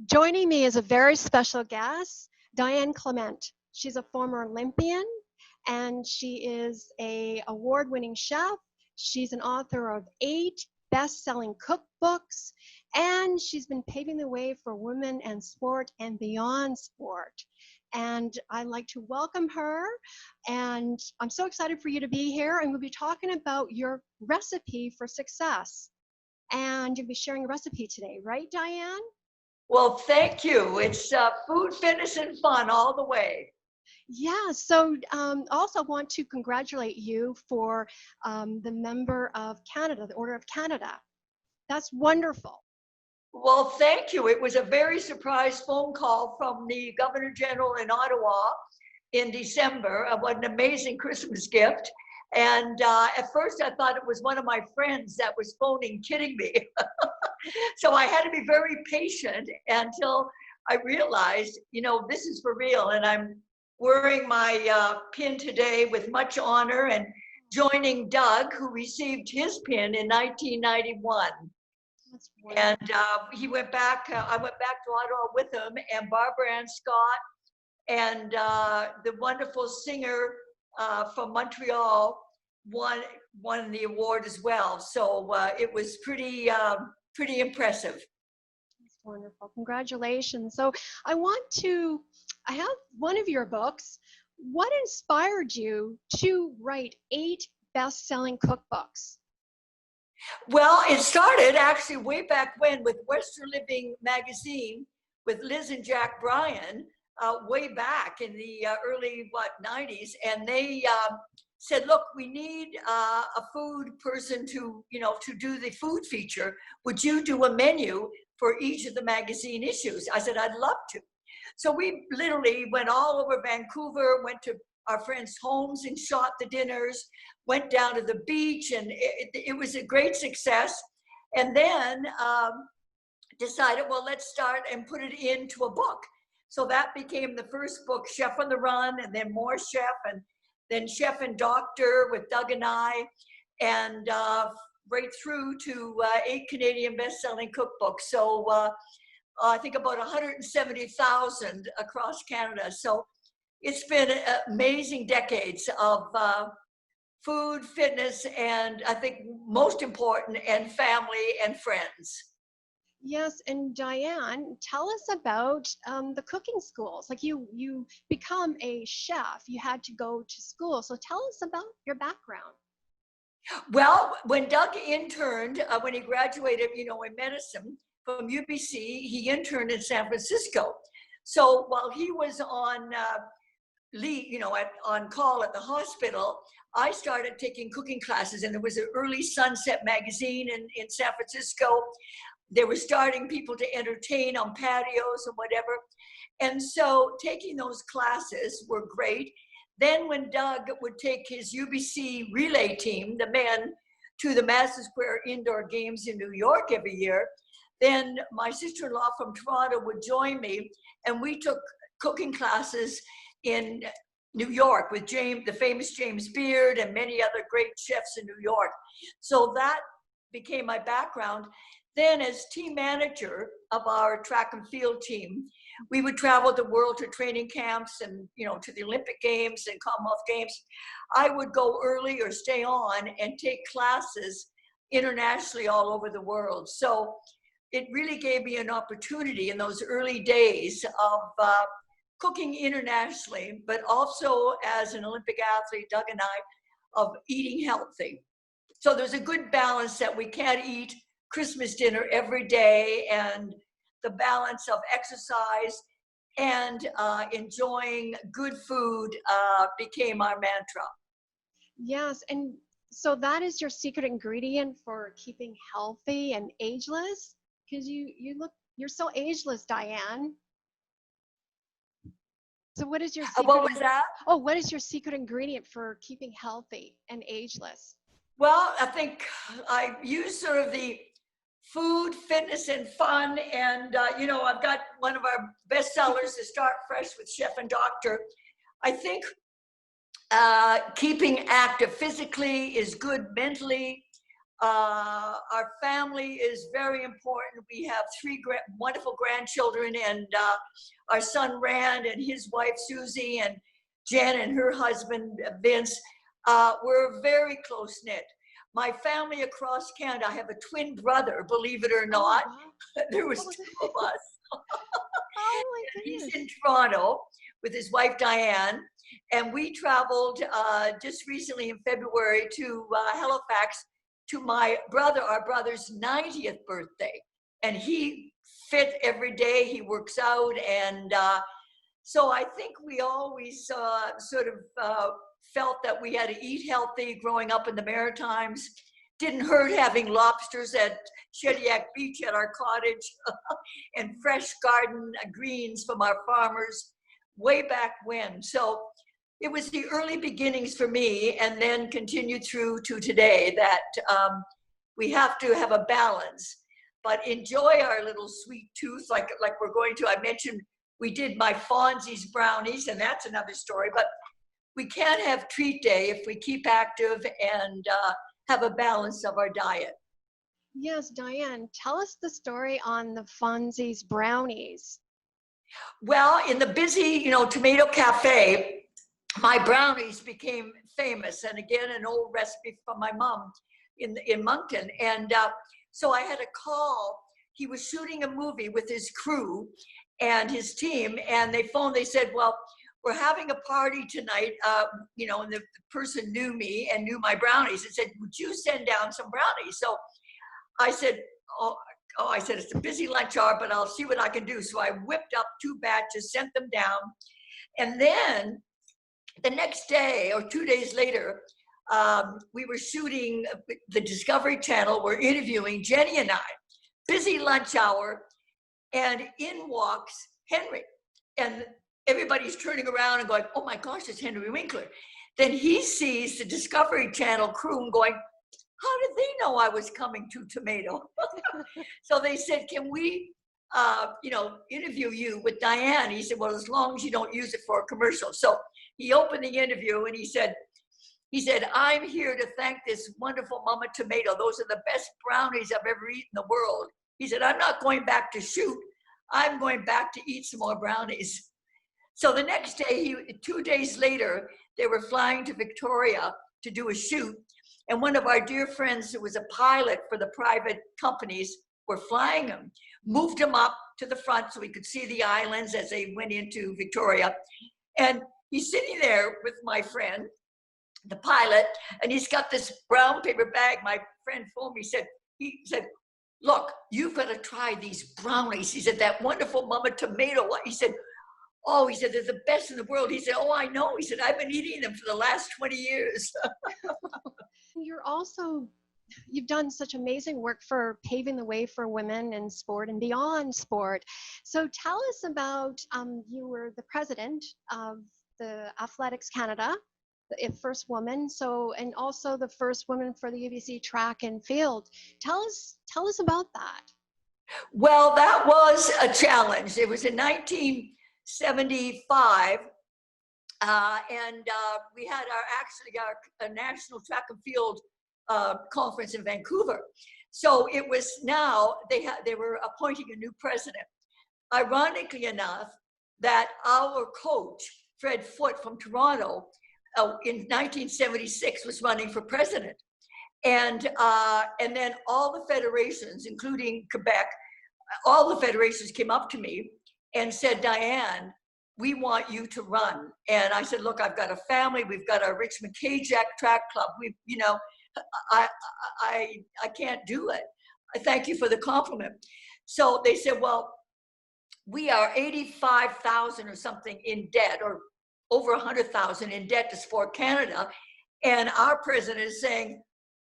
Joining me is a very special guest, Diane Clement. She's a former Olympian and she is a award-winning chef. She's an author of 8 best-selling cookbooks, and she's been paving the way for women and sport and beyond sport. And I'd like to welcome her, and I'm so excited for you to be here, and we'll be talking about your recipe for success. And you'll be sharing a recipe today, right, Diane? Well, thank you. It's food, fitness, and fun all the way. Yeah, so also want to congratulate you for the member of Canada, the Order of Canada. That's wonderful. Well, thank you. It was a very surprise phone call from the Governor General in Ottawa in December. What an amazing Christmas gift. And at first I thought it was one of my friends that was phoning, kidding me. So I had to be very patient until I realized, this is for real. And I'm wearing my pin today with much honor and joining Doug, who received his pin in 1991. That's And wonderful. he went back, I went back to Ottawa with him, and Barbara Ann Scott and the wonderful singer from Montreal won the award as well. So it was pretty impressive. That's wonderful. Congratulations. So I have one of your books. What inspired you to write 8 best-selling cookbooks? Well, it started actually way back when with Western Living magazine with Liz and Jack Bryan, way back in the early 90s, and they said, "Look, we need a food person to do the food feature. Would you do a menu for each of the magazine issues?" I said, "I'd love to." So we literally went all over Vancouver, went to our friends' homes and shot the dinners, went down to the beach, and it was a great success. And then decided, well, let's start and put it into a book. So that became the first book, Chef on the Run, and then more Chef, and then Chef and Doctor with Doug and I, and right through to 8 Canadian best-selling cookbooks. So I think about 170,000 across Canada. So it's been amazing decades of food, fitness, and I think most important, and family and friends. Yes, and Diane, tell us about the cooking schools. Like you become a chef, you had to go to school. So tell us about your background. Well, when Doug interned, when he graduated, in medicine from UBC, he interned in San Francisco. So while he was on leave, on call at the hospital, I started taking cooking classes, and there was an early Sunset magazine in San Francisco. They were starting people to entertain on patios and whatever. And so taking those classes were great. Then when Doug would take his UBC relay team, the men, to the Madison Square Indoor Games in New York every year, then my sister-in-law from Toronto would join me, and we took cooking classes in New York with the famous James Beard and many other great chefs in New York. So that became my background. Then as team manager of our track and field team, we would travel the world to training camps and, to the Olympic Games and Commonwealth Games. I would go early or stay on and take classes internationally all over the world. So it really gave me an opportunity in those early days of cooking internationally, but also as an Olympic athlete, Doug and I, of eating healthy. So there's a good balance that we can't eat Christmas dinner every day, and the balance of exercise and enjoying good food became our mantra. Yes, and so that is your secret ingredient for keeping healthy and ageless? Because you're so ageless, Diane. So what is your What was that? what is your secret ingredient for keeping healthy and ageless? Well, I think I use sort of the food, fitness, and fun. And, I've got one of our best sellers to Start Fresh with Chef and Doctor. I think keeping active physically is good mentally. Our family is very important. We have three wonderful grandchildren, and our son Rand and his wife Susie, and Jen and her husband Vince. We're very close knit. My family across Canada, I have a twin brother, believe it or not. Oh, wow. There was two of us. Oh my He's goodness. in Toronto with his wife Diane, and we traveled just recently in February to Halifax to our brother's 90th birthday, and he fit every day. He works out, and so I think we always sort of felt that we had to eat healthy growing up in the Maritimes. Didn't hurt having lobsters at Shediac Beach at our cottage and fresh garden greens from our farmers way back when. So it was the early beginnings for me, and then continued through to today, that we have to have a balance, but enjoy our little sweet tooth like we're going to. I mentioned we did my Fonzie's brownies, and that's another story, but we can't have treat day if we keep active and have a balance of our diet. Yes, Diane, tell us the story on the Fonzie's brownies. Well, in the busy, Tomato Cafe, my brownies became famous. And again, an old recipe from my mom in Moncton. And so I had a call. He was shooting a movie with his crew and his team, and they phoned. They said, well, we're having a party tonight, and the person knew me and knew my brownies and said, would you send down some brownies? So I said, I said, it's a busy lunch hour, but I'll see what I can do. So I whipped up 2 batches, sent them down. And then the next day or 2 days later, we were shooting the Discovery Channel. We're interviewing Jenny and I, busy lunch hour, and in walks Henry. And everybody's turning around and going, oh my gosh, it's Henry Winkler. Then he sees the Discovery Channel crew going, how did they know I was coming to Tomato? So they said, can we, interview you with Diane? He said, well, as long as you don't use it for a commercial. So he opened the interview and he said, I'm here to thank this wonderful Mama Tomato. Those are the best brownies I've ever eaten in the world. He said, I'm not going back to shoot. I'm going back to eat some more brownies. So the next day, 2 days later, they were flying to Victoria to do a shoot. And one of our dear friends who was a pilot for the private companies were flying him, moved him up to the front so we could see the islands as they went into Victoria. And he's sitting there with my friend, the pilot, and he's got this brown paper bag. My friend phoned me, he said, look, you've got to try these brownies. He said, that wonderful Mama Tomato. He said, oh, he said, they're the best in the world. He said, oh, I know. He said, I've been eating them for the last 20 years. You've done such amazing work for paving the way for women in sport and beyond sport. So tell us about, you were the president of the Athletics Canada, the first woman, and also the first woman for the UBC track and field. Tell us about that. Well, that was a challenge. It was in 1975. And we had our national track and field conference in Vancouver. So it was now, they were appointing a new president. Ironically enough, that our coach, Fred Foote from Toronto, in 1976 was running for president. And then all the federations, including Quebec, all the federations came up to me and said, Diane, we want you to run. And I said, look, I've got a family. We've got our Richmond Kajak track club. I can't do it. I thank you for the compliment. So they said, well, we are 85,000 or something in debt, or over 100,000 in debt to Sport Canada. And our president is saying,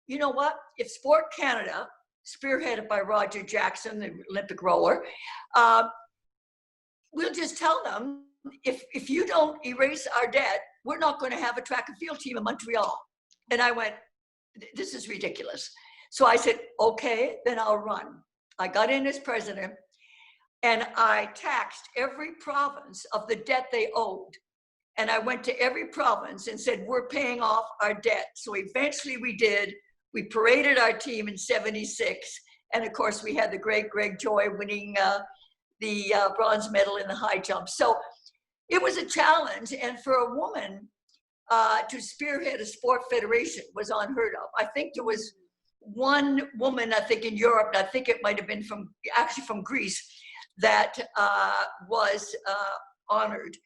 you know what? If Sport Canada, spearheaded by Roger Jackson, the Olympic rower, we'll just tell them, if you don't erase our debt, we're not going to have a track and field team in Montreal. And I went, this is ridiculous. So I said, okay, then I'll run. I got in as president, and I taxed every province of the debt they owed. And I went to every province and said, we're paying off our debt. So eventually we did. We paraded our team in '76. And of course, we had the great Greg Joy winning the bronze medal in the high jump. So it was a challenge. And for a woman to spearhead a sport federation was unheard of. I think there was one woman, I think in Europe, and I think it might have been actually from Greece, that was honored.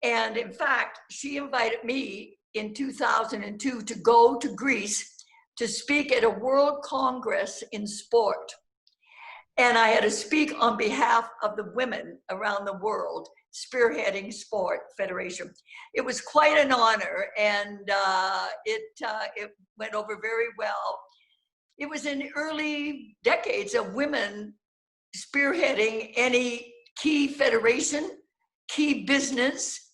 And in fact, she invited me in 2002 to go to Greece to speak at a World Congress in sport. And I had to speak on behalf of the women around the world spearheading sport federation. It was quite an honor, and it went over very well. It was in early decades of women spearheading any key federation, key business,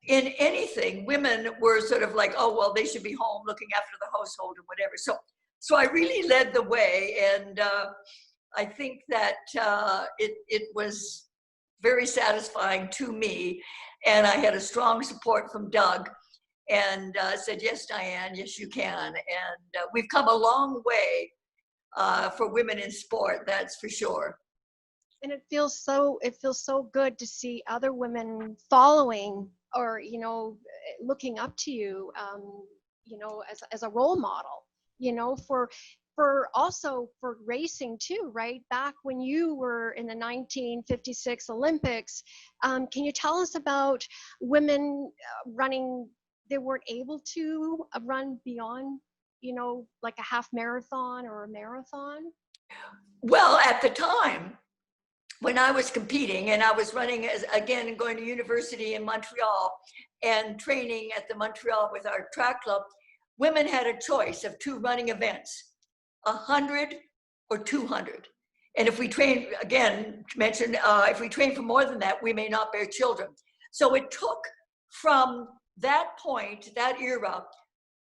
in anything. Women were sort of like, oh, well, they should be home looking after the household and whatever. So I really led the way, and I think that it was very satisfying to me, and I had a strong support from Doug, and said, yes, Diane, yes, you can. And we've come a long way for women in sport, that's for sure. And it feels so good to see other women following, or looking up to you, as a role model, for also for racing too, right? Back when you were in the 1956 Olympics, can you tell us about women running? They weren't able to run beyond, like a half marathon or a marathon. Well, at the time, when I was competing, and I was running going to university in Montreal and training at the Montreal with our track club, women had a choice of two running events, 100 or 200. And if we train, again, if we train for more than that, we may not bear children. So it took from that point, that era,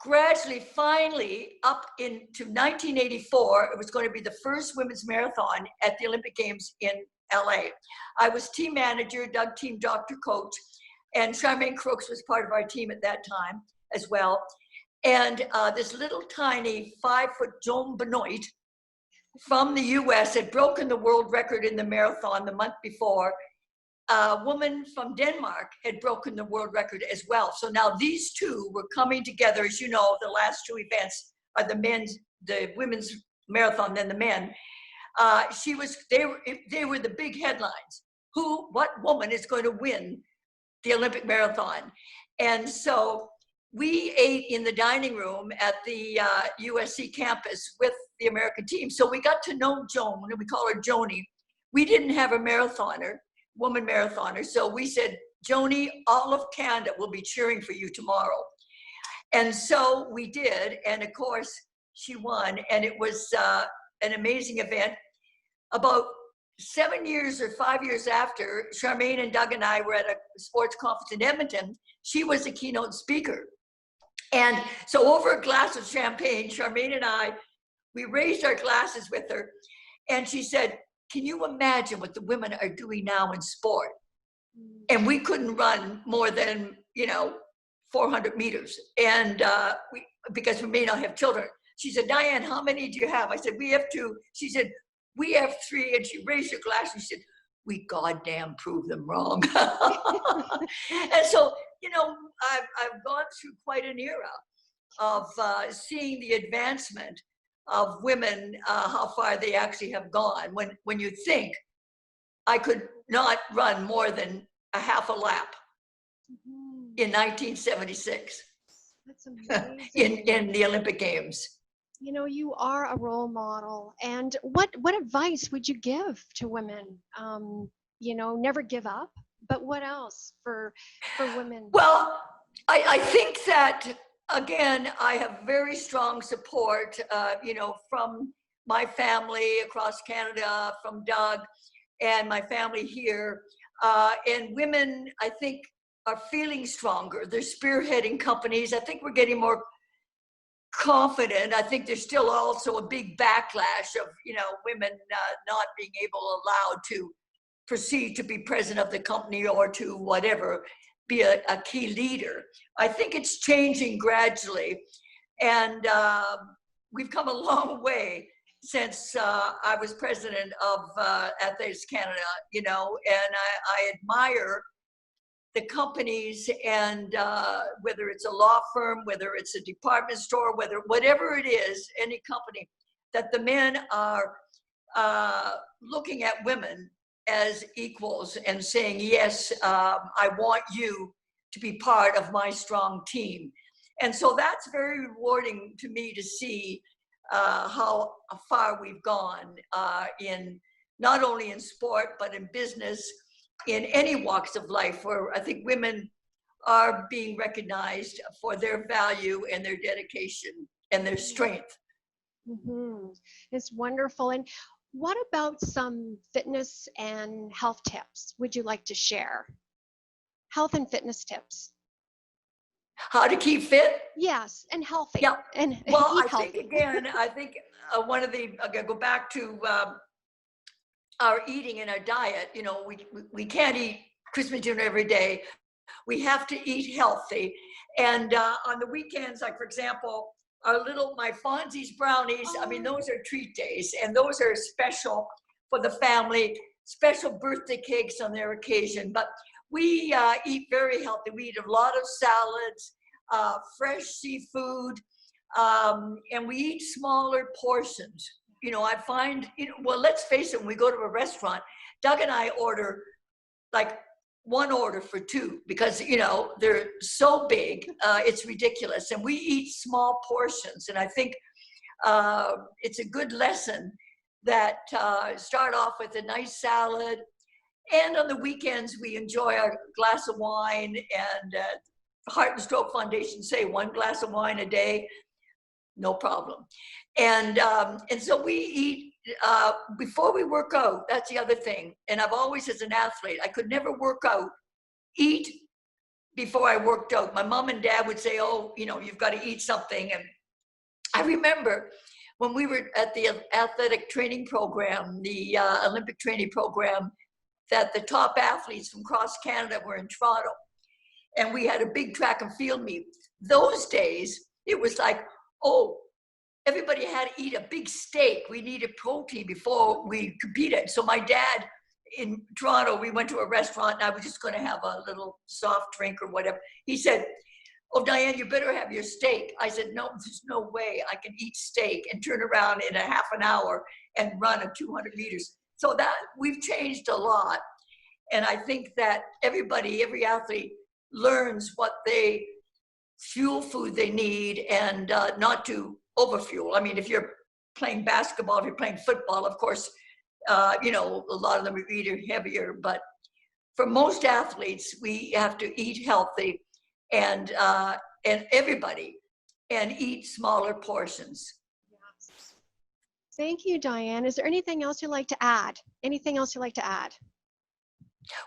gradually, finally, up into 1984, it was going to be the first women's marathon at the Olympic Games in LA. I was team manager, Doug team doctor coach, and Charmaine Crooks was part of our team at that time as well. And this little tiny 5-foot Joan Benoit from the US had broken the world record in the marathon the month before. A woman from Denmark had broken the world record as well. So now these two were coming together. As you know, the last two events are the women's marathon, then the men. They were the big headlines. What woman is going to win the Olympic marathon? And so we ate in the dining room at the USC campus with the American team. So we got to know Joan, and we call her Joni. We didn't have a woman marathoner. So we said, Joni, all of Canada will be cheering for you tomorrow. And so we did. And of course, she won. And it was an amazing event. About 7 years or 5 years after, Charmaine and Doug and I were at a sports conference in Edmonton. She was the keynote speaker. And so over a glass of champagne, Charmaine and I, we raised our glasses with her. And she said, can you imagine what the women are doing now in sport? And we couldn't run more than, 400 meters. And because we may not have children. She said, Diane, how many do you have? I said, we have 2. She said, we have 3. And she raised her glass and she said, we goddamn proved them wrong. And so, I've gone through quite an era of seeing the advancement of women, how far they actually have gone. When you think I could not run more than a half a lap in 1976 That's amazing. in the Olympic Games. You are a role model. And what advice would you give to women? Never give up, but what else for women? Well, I think that, again, I have very strong support, from my family across Canada, from Doug and my family here. And women, I think, are feeling stronger. They're spearheading companies. I think we're getting more confident. I think there's still also a big backlash of, women not being allowed to proceed to be president of the company or to whatever, be a key leader. I think it's changing gradually. And we've come a long way since I was president of Athletics Canada, and I admire the companies, and whether it's a law firm, whether it's a department store, whatever it is, any company, that the men are looking at women as equals and saying, yes, I want you to be part of my strong team. And so that's very rewarding to me to see how far we've gone in not only in sport, but in business, in any walks of life, where I think women are being recognized for their value and their dedication and their strength. Mm-hmm. It's wonderful. And what about some fitness and health tips would you like to share? Health and fitness tips. How to keep fit? Yes, and healthy. Yeah. And well, eat I healthy. think again, one of the, I'll go back to our eating and our diet. We can't eat Christmas dinner every day. We have to eat healthy. And on the weekends, like for example, my Fonzie's brownies, I mean, those are treat days, and those are special for the family, special birthday cakes on their occasion. But we eat very healthy. We eat a lot of salads, fresh seafood, and we eat smaller portions. I find, well, let's face it, when we go to a restaurant, Doug and I order like one order for two because, they're so big, it's ridiculous. And we eat small portions. And I think it's a good lesson that start off with a nice salad. And on the weekends, we enjoy our glass of wine, and Heart and Stroke Foundation say 1 glass of wine a day, no problem. And so we eat before we work out. That's the other thing. And I've always, as an athlete, I could never work out, eat before I worked out. My mom and dad would say, oh, you've got to eat something. And I remember when we were at the athletic training program, the Olympic training program, that the top athletes from across Canada were in Toronto. And we had a big track and field meet. Those days, it was like, oh, everybody had to eat a big steak. We needed protein before we competed. So my dad in Toronto, we went to a restaurant and I was just going to have a little soft drink or whatever. He said, oh, Diane, you better have your steak. I said, no, there's no way I can eat steak and turn around in a half an hour and run a 200 meters. So that we've changed a lot. And I think that every athlete learns what fuel food they need, and not to overfuel. I mean, if you're playing basketball, if you're playing football, of course, a lot of them are eating heavier. But for most athletes, we have to eat healthy, and everybody, and eat smaller portions. Yes. Thank you, Diane. Is there anything else you'd like to add? Anything else you'd like to add?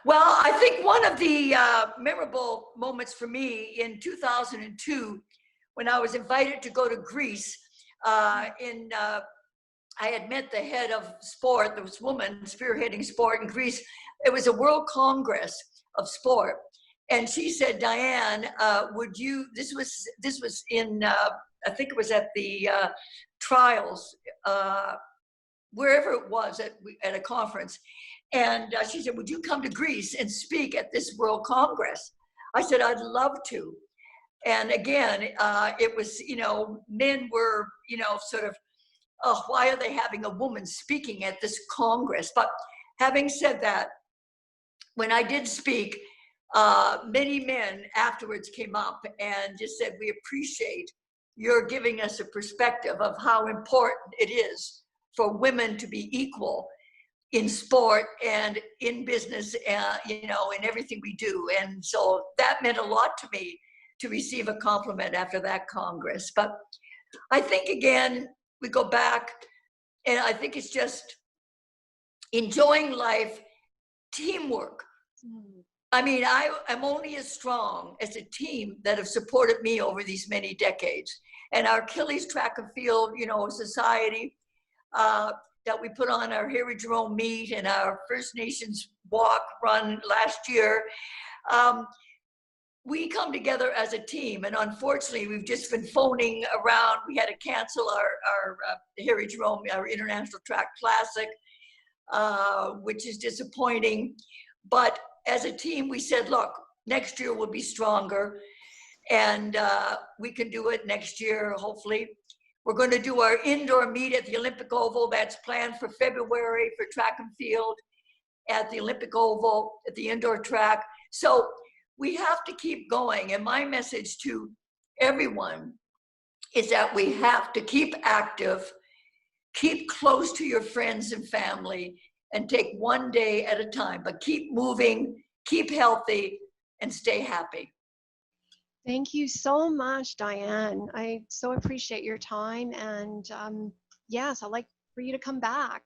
Well, I think one of the memorable moments for me in 2002, when I was invited to go to Greece, I had met the head of sport, this woman spearheading sport in Greece. It was a World Congress of Sport. And she said, Diane, this was in, I think it was at the trials, wherever it was at a conference. And she said, would you come to Greece and speak at this World Congress? I said, I'd love to. And again, it was, men were, sort of, oh, why are they having a woman speaking at this Congress? But having said that, when I did speak, many men afterwards came up and just said, we appreciate your giving us a perspective of how important it is for women to be equal in sport and in business, in everything we do. And so that meant a lot to me to receive a compliment after that Congress. But I think, again, we go back, and I think it's just enjoying life, teamwork. I mean, I'm only as strong as a team that have supported me over these many decades. And our Achilles Track and Field, society, that we put on our Harry Jerome meet and our First Nations run last year. we come together as a team, and unfortunately, we've just been phoning around. We had to cancel our Harry Jerome, our International Track Classic, which is disappointing. But as a team, we said, look, next year will be stronger, and we can do it next year, hopefully. We're going to do our indoor meet at the Olympic Oval. That's planned for February for track and field at the Olympic Oval, at the indoor track. So we have to keep going. And my message to everyone is that we have to keep active, keep close to your friends and family, and take one day at a time, but keep moving, keep healthy, and stay happy. Thank you so much, Diane. I so appreciate your time. And yes, I'd like for you to come back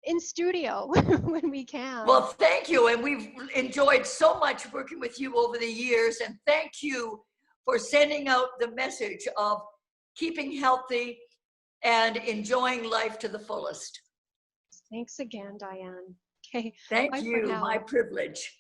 in studio when we can. Well, thank you. And we've enjoyed so much working with you over the years. And thank you for sending out the message of keeping healthy and enjoying life to the fullest. Thanks again, Diane. Okay. Thank Bye for you. now. My privilege.